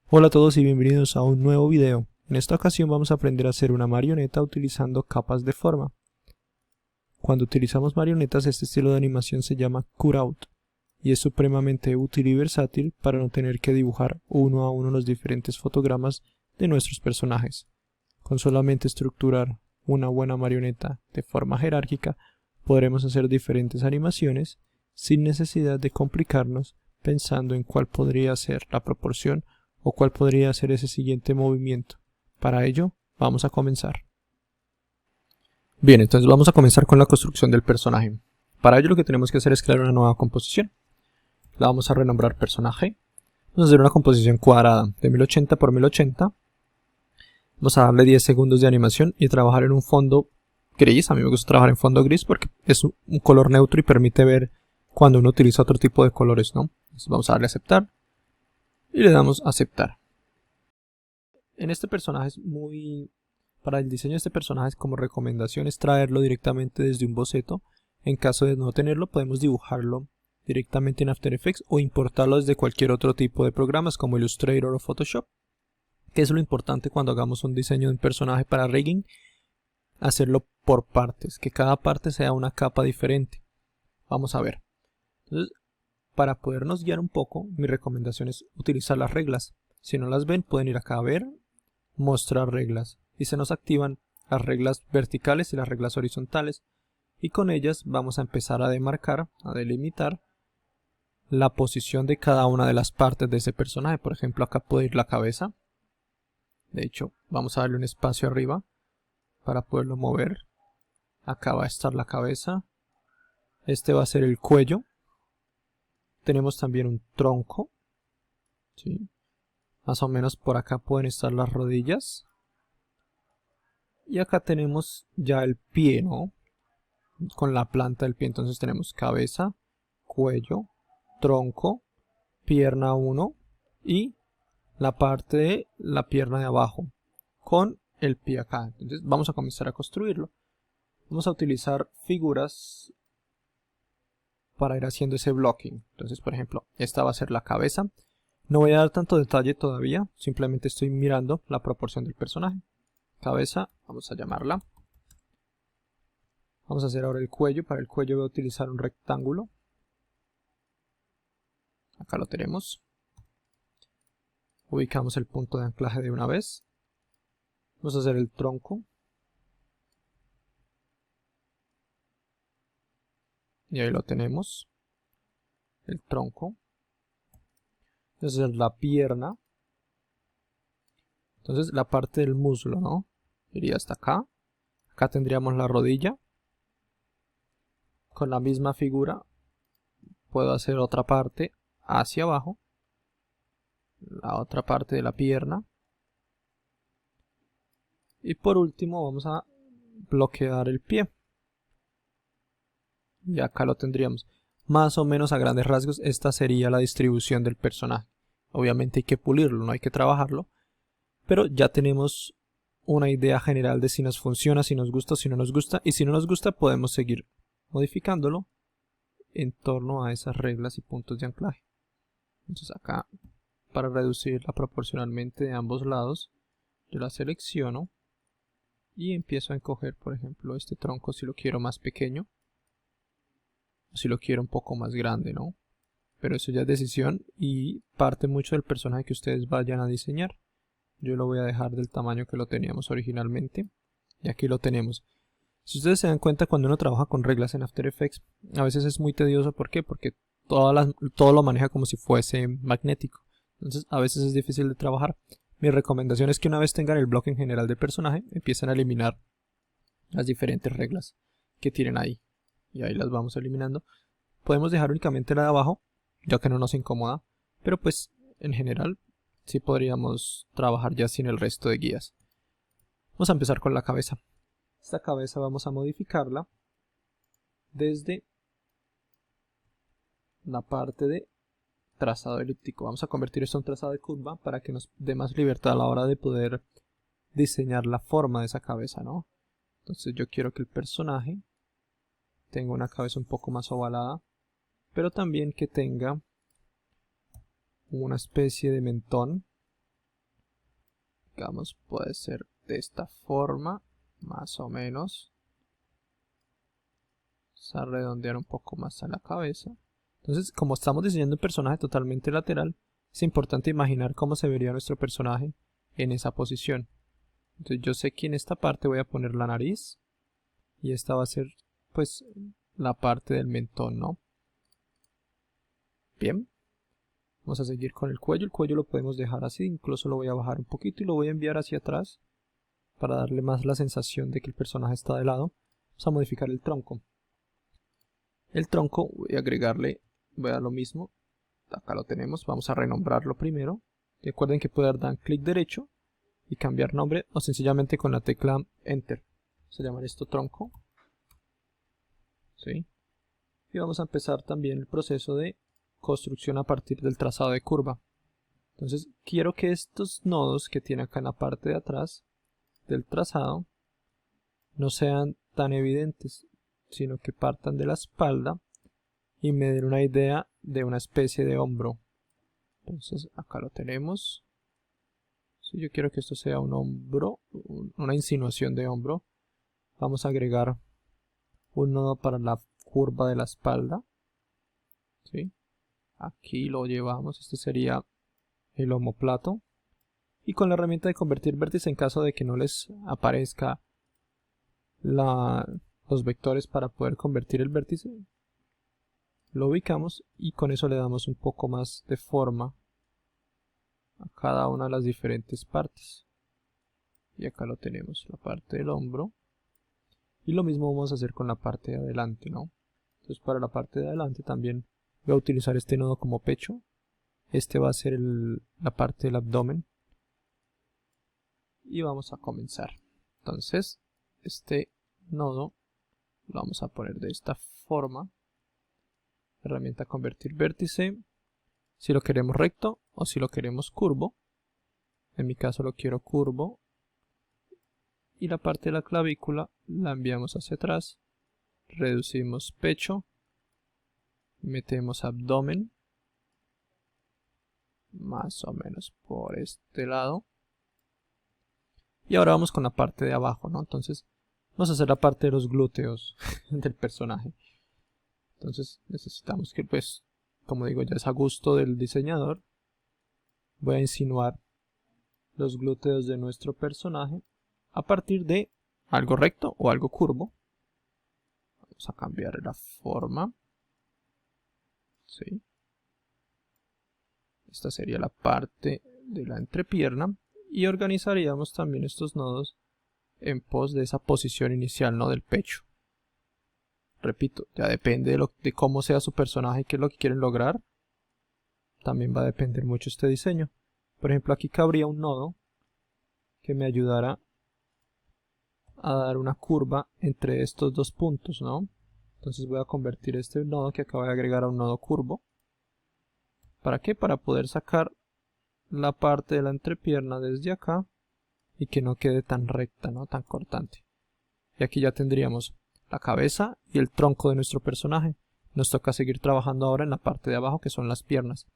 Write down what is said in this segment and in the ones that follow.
Hola a todos y bienvenidos a un nuevo video. En esta ocasión vamos a aprender a hacer una marioneta utilizando capas de forma. Cuando utilizamos marionetas, este estilo de animación se llama cutout y es supremamente útil y versátil para no tener que dibujar uno a uno los diferentes fotogramas de nuestros personajes. Con solamente estructurar una buena marioneta de forma jerárquica, podremos hacer diferentes animaciones sin necesidad de complicarnos pensando en cuál podría ser la proporción o cuál podría ser ese siguiente movimiento. Para ello, vamos a comenzar. Bien, entonces vamos a comenzar con la construcción del personaje. Para ello lo que tenemos que hacer es crear una nueva composición. La vamos a renombrar personaje. Vamos a hacer una composición cuadrada de 1080 por 1080. Vamos a darle 10 segundos de animación y trabajar en un fondo gris. A mí me gusta trabajar en fondo gris porque es un color neutro y permite ver cuando uno utiliza otro tipo de colores, ¿no? Entonces vamos a darle a aceptar y le damos a aceptar. En este personaje para el diseño de este personaje como recomendación es traerlo directamente desde un boceto. En caso de no tenerlo, podemos dibujarlo directamente en After Effects o importarlo desde cualquier otro tipo de programas como Illustrator o Photoshop. Que es lo importante cuando hagamos un diseño de un personaje para rigging, hacerlo por partes, que cada parte sea una capa diferente. Vamos a ver. Entonces, para podernos guiar un poco, mi recomendación es utilizar las reglas. Si no las ven, pueden ir acá a ver, mostrar reglas, y se nos activan las reglas verticales y las reglas horizontales, y con ellas vamos a empezar a demarcar, a delimitar la posición de cada una de las partes de ese personaje. Por ejemplo, acá puede ir la cabeza. De hecho, vamos a darle un espacio arriba para poderlo mover. Acá va a estar la cabeza. Este va a ser el cuello. Tenemos también un tronco, ¿sí? Más o menos por acá pueden estar las rodillas. Y acá tenemos ya el pie, ¿no? Con la planta del pie. Entonces tenemos cabeza, cuello, tronco, pierna 1 y la parte de la pierna de abajo con el pie acá. Entonces vamos a comenzar a construirlo. Vamos a utilizar figuras para ir haciendo ese blocking. Entonces, por ejemplo, esta va a ser la cabeza. No voy a dar tanto detalle todavía, simplemente estoy mirando la proporción del personaje. Cabeza, vamos a llamarla. Vamos a hacer ahora el cuello. Para el cuello voy a utilizar un rectángulo. Acá lo tenemos. Ubicamos el punto de anclaje de una vez. Vamos a hacer el tronco. Y ahí lo tenemos. El tronco. Vamos a hacer la pierna. Entonces la parte del muslo, ¿no? Iría hasta acá. Acá tendríamos la rodilla. Con la misma figura puedo hacer otra parte hacia abajo. La otra parte de la pierna. Y por último vamos a bloquear el pie. Y acá lo tendríamos. Más o menos a grandes rasgos esta sería la distribución del personaje. Obviamente hay que pulirlo, no hay que trabajarlo. Pero ya tenemos una idea general de si nos funciona, si nos gusta, si no nos gusta. Y si no nos gusta podemos seguir modificándolo en torno a esas reglas y puntos de anclaje. Entonces acá, para reducirla proporcionalmente de ambos lados, yo la selecciono y empiezo a encoger, por ejemplo, este tronco si lo quiero más pequeño o si lo quiero un poco más grande, ¿no? Pero eso ya es decisión y parte mucho del personaje que ustedes vayan a diseñar. Yo lo voy a dejar del tamaño que lo teníamos originalmente y aquí lo tenemos. Si ustedes se dan cuenta, cuando uno trabaja con reglas en After Effects, a veces es muy tedioso. ¿Por qué? Porque todo lo maneja como si fuese magnético. Entonces a veces es difícil de trabajar. Mi recomendación es que una vez tengan el bloque en general del personaje, empiecen a eliminar las diferentes reglas que tienen ahí. Y ahí las vamos eliminando. Podemos dejar únicamente la de abajo, ya que no nos incomoda. Pero pues en general sí podríamos trabajar ya sin el resto de guías. Vamos a empezar con la cabeza. Esta cabeza vamos a modificarla desde la parte de trazado elíptico. Vamos a convertir esto en trazado de curva para que nos dé más libertad a la hora de poder diseñar la forma de esa cabeza, ¿no? Entonces yo quiero que el personaje tenga una cabeza un poco más ovalada, pero también que tenga una especie de mentón digamos, puede ser de esta forma, más o menos. Vamos a redondear un poco más a la cabeza. Entonces, como estamos diseñando un personaje totalmente lateral, es importante imaginar cómo se vería nuestro personaje en esa posición. Entonces yo sé que en esta parte voy a poner la nariz y esta va a ser pues la parte del mentón, ¿no? Bien, vamos a seguir con el cuello lo podemos dejar así, incluso lo voy a bajar un poquito y lo voy a enviar hacia atrás para darle más la sensación de que el personaje está de lado. Vamos a modificar el tronco. El tronco voy a agregarle, voy a dar lo mismo, acá lo tenemos, vamos a renombrarlo primero. Recuerden que pueden dar clic derecho y cambiar nombre o sencillamente con la tecla Enter. Vamos a llamar esto tronco. ¿Sí? Y vamos a empezar también el proceso de construcción a partir del trazado de curva. Entonces quiero que estos nodos que tiene acá en la parte de atrás del trazado no sean tan evidentes, sino que partan de la espalda y me den una idea de una especie de hombro. Entonces acá lo tenemos. Si yo quiero que esto sea un hombro, una insinuación de hombro, vamos a agregar un nodo para la curva de la espalda. ¿Sí? Aquí lo llevamos, este sería el omóplato. Y con la herramienta de convertir vértice, en caso de que no les aparezca los vectores para poder convertir el vértice, lo ubicamos y con eso le damos un poco más de forma a cada una de las diferentes partes. Y acá lo tenemos, la parte del hombro. Y lo mismo vamos a hacer con la parte de adelante, ¿no? Entonces para la parte de adelante también voy a utilizar este nodo como pecho. Este va a ser la parte del abdomen. Y vamos a comenzar. Entonces este nodo lo vamos a poner de esta forma. Herramienta convertir vértice. Si lo queremos recto o si lo queremos curvo. En mi caso lo quiero curvo. Y la parte de la clavícula la enviamos hacia atrás. Reducimos pecho. Metemos abdomen. Más o menos por este lado. Y ahora vamos con la parte de abajo, ¿no? Entonces vamos a hacer la parte de los glúteos del personaje. Entonces necesitamos que, pues, como digo, ya es a gusto del diseñador. Voy a insinuar los glúteos de nuestro personaje a partir de algo recto o algo curvo. Vamos a cambiar la forma. ¿Sí? Esta sería la parte de la entrepierna. Y organizaríamos también estos nodos en pos de esa posición inicial, ¿no? Del pecho. Repito, ya depende de cómo sea su personaje y qué es lo que quieren lograr. También va a depender mucho este diseño. Por ejemplo, aquí cabría un nodo que me ayudara a dar una curva entre estos dos puntos, ¿no? Entonces voy a convertir este nodo que acabo de agregar a un nodo curvo. ¿Para qué? Para poder sacar la parte de la entrepierna desde acá y que no quede tan recta, ¿no? Tan cortante. Y aquí ya tendríamos la cabeza y el tronco de nuestro personaje. Nos toca seguir trabajando ahora en la parte de abajo, que son las piernas.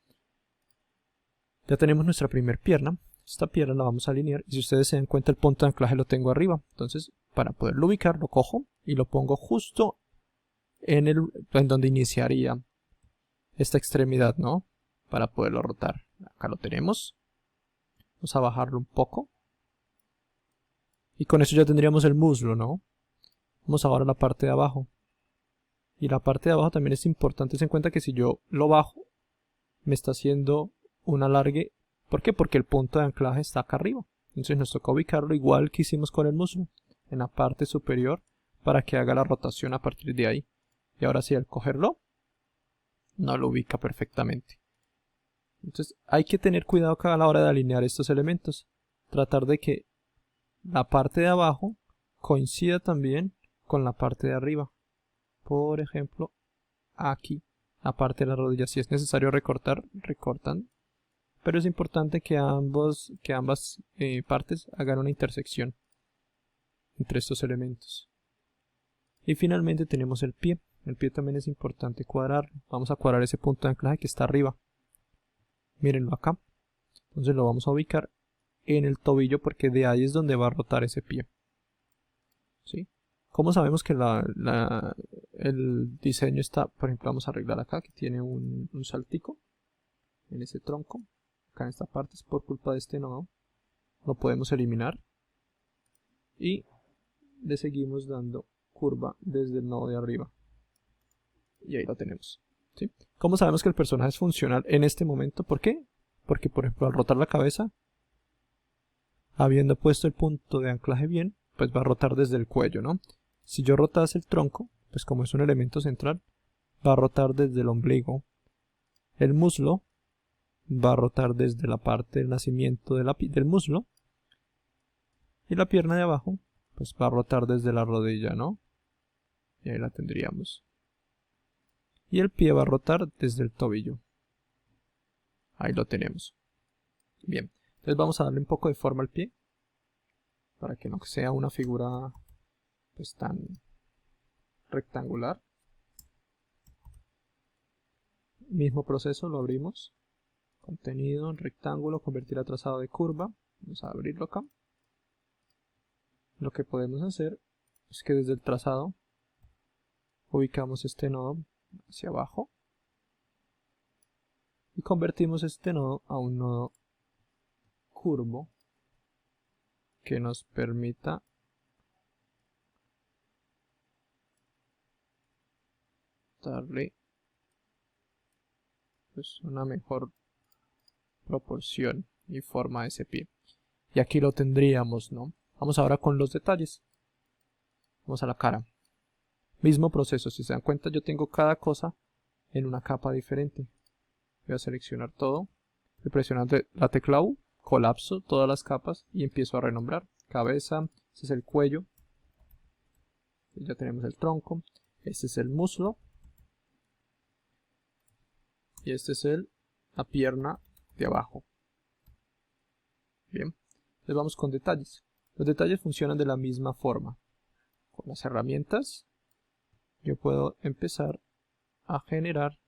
Ya tenemos nuestra primera pierna. Esta pierna la vamos a alinear y si ustedes se dan cuenta el punto de anclaje lo tengo arriba. Entonces para poderlo ubicar lo cojo y lo pongo justo en donde iniciaría esta extremidad, ¿no? Para poderlo rotar. Acá lo tenemos. Vamos a bajarlo un poco. Y con eso ya tendríamos el muslo, ¿no? Vamos ahora a la parte de abajo. Y la parte de abajo también es importante tener en cuenta que si yo lo bajo, me está haciendo un alargue. ¿Por qué? Porque el punto de anclaje está acá arriba. Entonces nos toca ubicarlo igual que hicimos con el muslo, en la parte superior, para que haga la rotación a partir de ahí. Y ahora sí, al cogerlo, no lo ubica perfectamente. Entonces hay que tener cuidado a la hora de alinear estos elementos. Tratar de que la parte de abajo coincida también con la parte de arriba. Por ejemplo, aquí, la parte de la rodilla. Si es necesario recortar, recortan. Pero es importante que ambas partes hagan una intersección entre estos elementos. Y finalmente tenemos el pie. El pie también es importante cuadrarlo. Vamos a cuadrar ese punto de anclaje que está arriba. Mírenlo acá. Entonces lo vamos a ubicar en el tobillo porque de ahí es donde va a rotar ese pie. ¿Sí? ¿Cómo sabemos que el diseño está? Por ejemplo, vamos a arreglar acá que tiene un saltico en ese tronco. Acá en esta parte es por culpa de este nodo. Lo podemos eliminar. Y le seguimos dando curva desde el nodo de arriba. Y ahí lo tenemos. ¿Sí? ¿Cómo sabemos que el personaje es funcional en este momento? ¿Por qué? Porque, por ejemplo, al rotar la cabeza, habiendo puesto el punto de anclaje bien, pues va a rotar desde el cuello, ¿no? Si yo rotase el tronco, pues como es un elemento central, va a rotar desde el ombligo. El muslo va a rotar desde la parte del nacimiento del muslo. Y la pierna de abajo, pues va a rotar desde la rodilla, ¿no? Y ahí la tendríamos. Y el pie va a rotar desde el tobillo. Ahí lo tenemos. Bien, entonces vamos a darle un poco de forma al pie, para que no sea una figura pues tan rectangular. Mismo proceso, lo abrimos. Contenido en rectángulo, convertir a trazado de curva. Vamos a abrirlo acá. Lo que podemos hacer es que desde el trazado ubicamos este nodo hacia abajo y convertimos este nodo a un nodo curvo que nos permita darle pues una mejor proporción y forma a ese pie. Y aquí lo tendríamos, ¿no? Vamos ahora con los detalles. Vamos a la cara. Mismo proceso, si se dan cuenta yo tengo cada cosa en una capa diferente. Voy a seleccionar todo. Y presionando la tecla U, colapso todas las capas y empiezo a renombrar. Cabeza, este es el cuello. Ya tenemos el tronco. Este es el muslo. Y este es la pierna de abajo. Bien. Entonces vamos con detalles. Los detalles funcionan de la misma forma. Con las herramientas yo puedo empezar a generar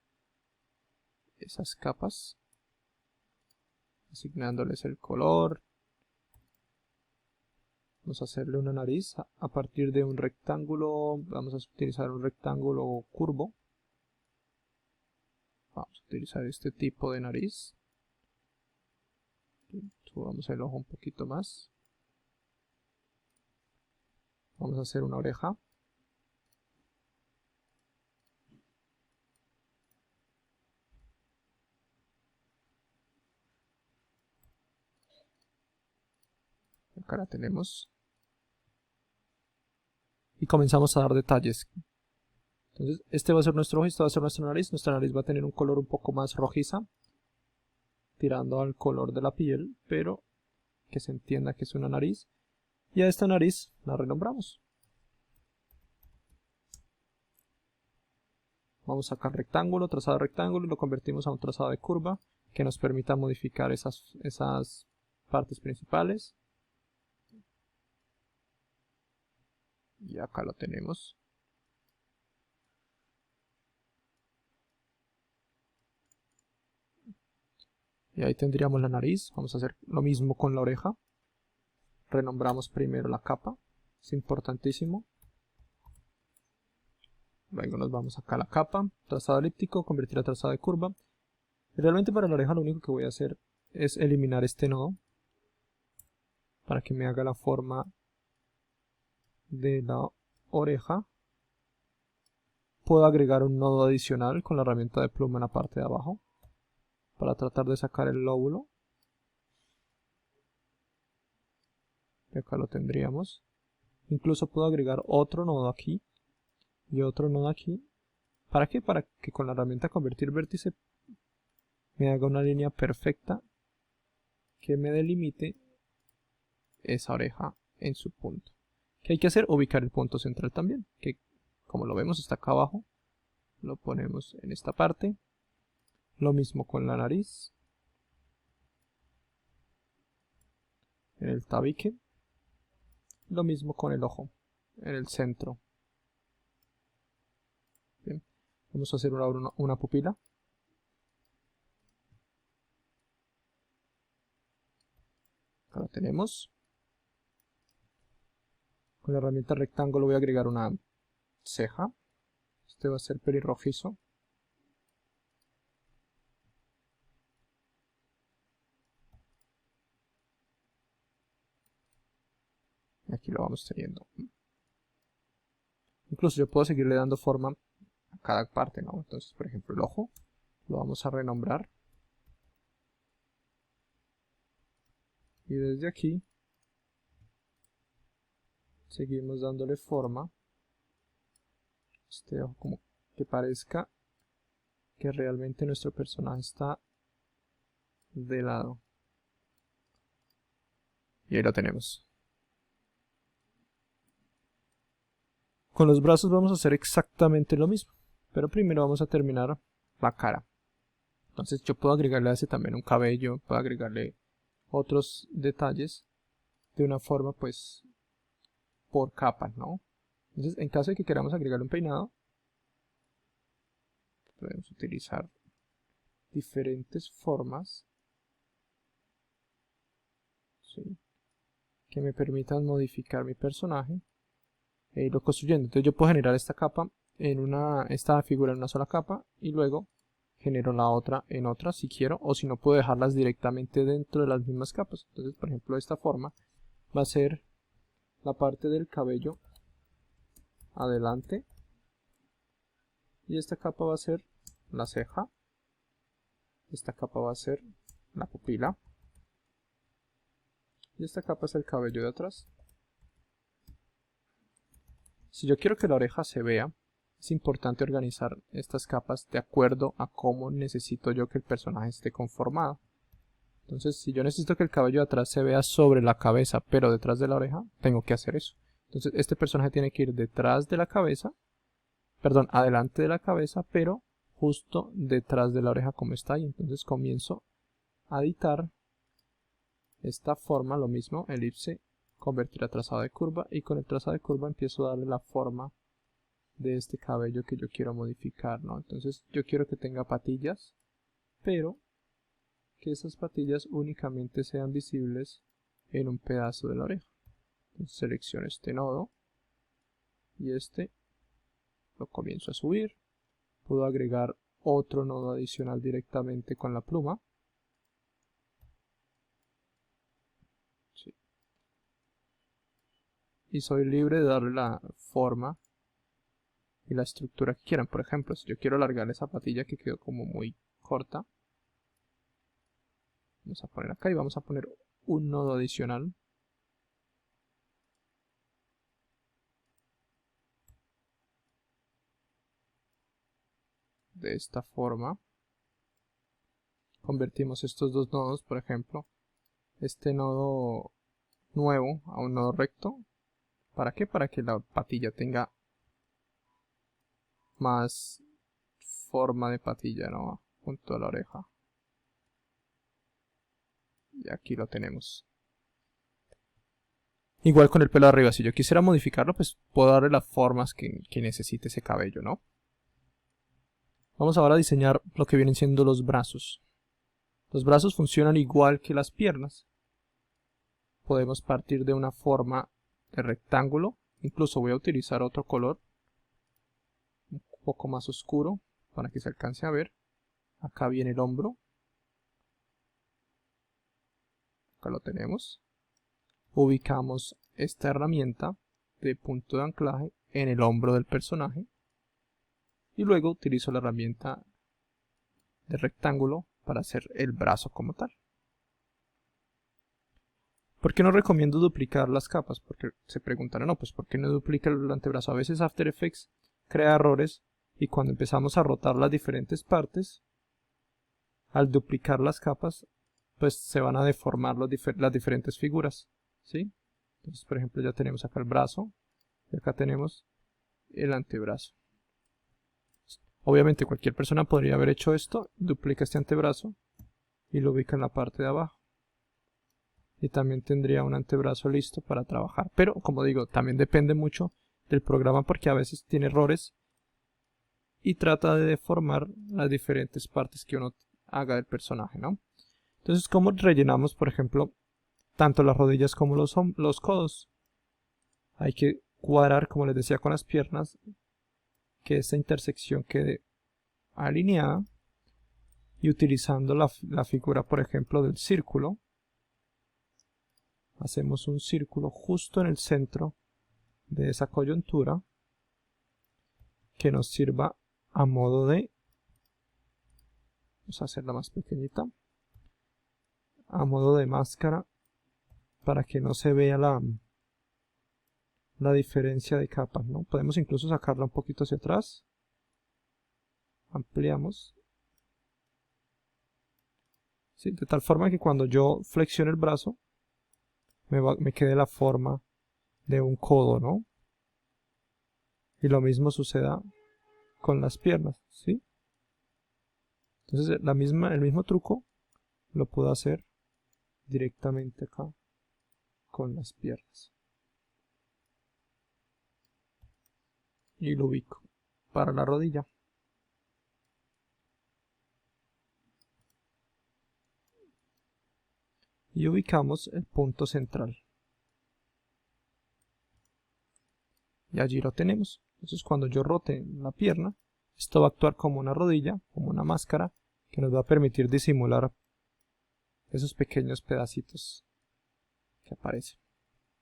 esas capas, asignándoles el color. Vamos a hacerle una nariz a partir de un rectángulo. Vamos a utilizar un rectángulo curvo. Vamos a utilizar este tipo de nariz. Subamos el ojo un poquito más. Vamos a hacer una oreja. Acá la tenemos. Y comenzamos a dar detalles. Entonces, este va a ser nuestro ojo, este va a ser nuestra nariz. Nuestra nariz va a tener un color un poco más rojiza, tirando al color de la piel, pero que se entienda que es una nariz. Y a esta nariz la renombramos. Vamos a sacar rectángulo, trazado de rectángulo y lo convertimos a un trazado de curva que nos permita modificar esas partes principales. Y acá lo tenemos. Y ahí tendríamos la nariz. Vamos a hacer lo mismo con la oreja. Renombramos primero la capa. Es importantísimo. Luego nos vamos acá a la capa. Trazado elíptico, convertir a trazado de curva. Y realmente para la oreja lo único que voy a hacer es eliminar este nodo, para que me haga la forma de la oreja. Puedo agregar un nodo adicional con la herramienta de pluma en la parte de abajo, para tratar de sacar el lóbulo. Y acá lo tendríamos. Incluso puedo agregar otro nodo aquí y otro nodo aquí. ¿Para qué? Para que con la herramienta convertir vértice me haga una línea perfecta que me delimite esa oreja en su punto. ¿Qué hay que hacer? Ubicar el punto central también, que como lo vemos está acá abajo. Lo ponemos en esta parte. Lo mismo con la nariz, en el tabique. Lo mismo con el ojo, en el centro. Bien. Vamos a hacer una pupila. Acá tenemos. Con la herramienta rectángulo voy a agregar una ceja. Este va a ser pelirrojizo. Y aquí lo vamos teniendo. Incluso yo puedo seguirle dando forma a cada parte, ¿no? Entonces, por ejemplo, el ojo lo vamos a renombrar. Y desde aquí seguimos dándole forma. Este ojo como que parezca que realmente nuestro personaje está de lado. Y ahí lo tenemos. Con los brazos vamos a hacer exactamente lo mismo, pero primero vamos a terminar la cara. Entonces yo puedo agregarle a ese también un cabello, puedo agregarle otros detalles de una forma pues por capas, ¿no? Entonces en caso de que queramos agregarle un peinado, podemos utilizar diferentes formas, ¿sí?, que me permitan modificar mi personaje e irlo construyendo. Entonces yo puedo generar esta capa esta figura en una sola capa y luego genero la otra en otra si quiero, o si no puedo dejarlas directamente dentro de las mismas capas. Entonces, por ejemplo, de esta forma va a ser la parte del cabello adelante y esta capa va a ser la ceja, esta capa va a ser la pupila y esta capa es el cabello de atrás. Si yo quiero que la oreja se vea, es importante organizar estas capas de acuerdo a cómo necesito yo que el personaje esté conformado. Entonces, si yo necesito que el cabello de atrás se vea sobre la cabeza, pero detrás de la oreja, tengo que hacer eso. Entonces, este personaje tiene que ir detrás de la cabeza, perdón, adelante de la cabeza, pero justo detrás de la oreja como está ahí. Entonces, comienzo a editar esta forma, lo mismo, elipse, convertir a trazado de curva, y con el trazado de curva empiezo a darle la forma de este cabello que yo quiero modificar, ¿no? Entonces yo quiero que tenga patillas, pero que esas patillas únicamente sean visibles en un pedazo de la oreja. Entonces selecciono este nodo y este lo comienzo a subir. Puedo agregar otro nodo adicional directamente con la pluma. Sí. Y soy libre de darle la forma y la estructura que quieran. Por ejemplo, si yo quiero alargar esa patilla que quedó como muy corta, vamos a poner acá y vamos a poner un nodo adicional. De esta forma. Convertimos estos dos nodos, por ejemplo, este nodo nuevo a un nodo recto. ¿Para qué? Para que la patilla tenga más forma de patilla, ¿no?, junto a la oreja. Y aquí lo tenemos. Igual con el pelo arriba, si yo quisiera modificarlo, pues puedo darle las formas que necesite ese cabello, ¿no? Vamos ahora a diseñar lo que vienen siendo los brazos. Los brazos funcionan igual que las piernas. Podemos partir de una forma de rectángulo. Incluso voy a utilizar otro color un poco más oscuro para que se alcance a ver. Acá viene el hombro. Acá lo tenemos. Ubicamos esta herramienta de punto de anclaje en el hombro del personaje. Y luego utilizo la herramienta de rectángulo para hacer el brazo como tal. ¿Por qué no recomiendo duplicar las capas? Porque se preguntarán, no, pues ¿por qué no duplica el antebrazo? A veces After Effects crea errores y cuando empezamos a rotar las diferentes partes, al duplicar las capas, pues se van a deformar las diferentes figuras, ¿sí? Entonces, por ejemplo, ya tenemos acá el brazo y acá tenemos el antebrazo. Obviamente cualquier persona podría haber hecho esto, duplica este antebrazo y lo ubica en la parte de abajo. Y también tendría un antebrazo listo para trabajar. Pero, como digo, también depende mucho del programa porque a veces tiene errores y trata de deformar las diferentes partes que uno haga del personaje, ¿no? Entonces, ¿cómo rellenamos, por ejemplo, tanto las rodillas como los codos. Hay que cuadrar, como les decía, con las piernas, que esta intersección quede alineada, y utilizando la figura, por ejemplo, del círculo, hacemos un círculo justo en el centro de esa coyuntura que nos sirva a modo de, vamos a hacerla más pequeñita, a modo de máscara, para que no se vea la diferencia de capas, ¿no? Podemos incluso sacarla un poquito hacia atrás, ampliamos, ¿sí? De tal forma que cuando yo flexione el brazo me quede la forma de un codo, ¿no? Y lo mismo suceda con las piernas, ¿sí? Entonces el mismo truco lo puedo hacer directamente acá con las piernas. Y lo ubico para la rodilla. Y ubicamos el punto central. Y allí lo tenemos. Entonces cuando yo rote la pierna, esto va a actuar como una rodilla, como una máscara, que nos va a permitir disimular esos pequeños pedacitos que aparecen.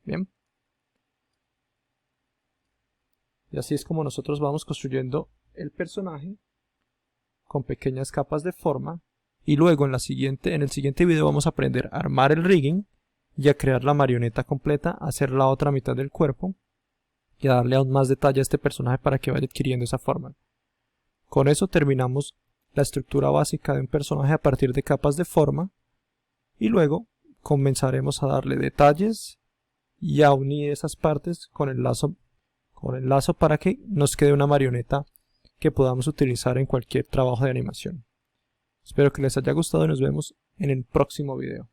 Bien. Y así es como nosotros vamos construyendo el personaje con pequeñas capas de forma. Y luego en el siguiente video vamos a aprender a armar el rigging y a crear la marioneta completa, a hacer la otra mitad del cuerpo y a darle aún más detalle a este personaje para que vaya adquiriendo esa forma. Con eso terminamos la estructura básica de un personaje a partir de capas de forma, y luego comenzaremos a darle detalles y a unir esas partes con el lazo para que nos quede una marioneta que podamos utilizar en cualquier trabajo de animación. Espero que les haya gustado y nos vemos en el próximo video.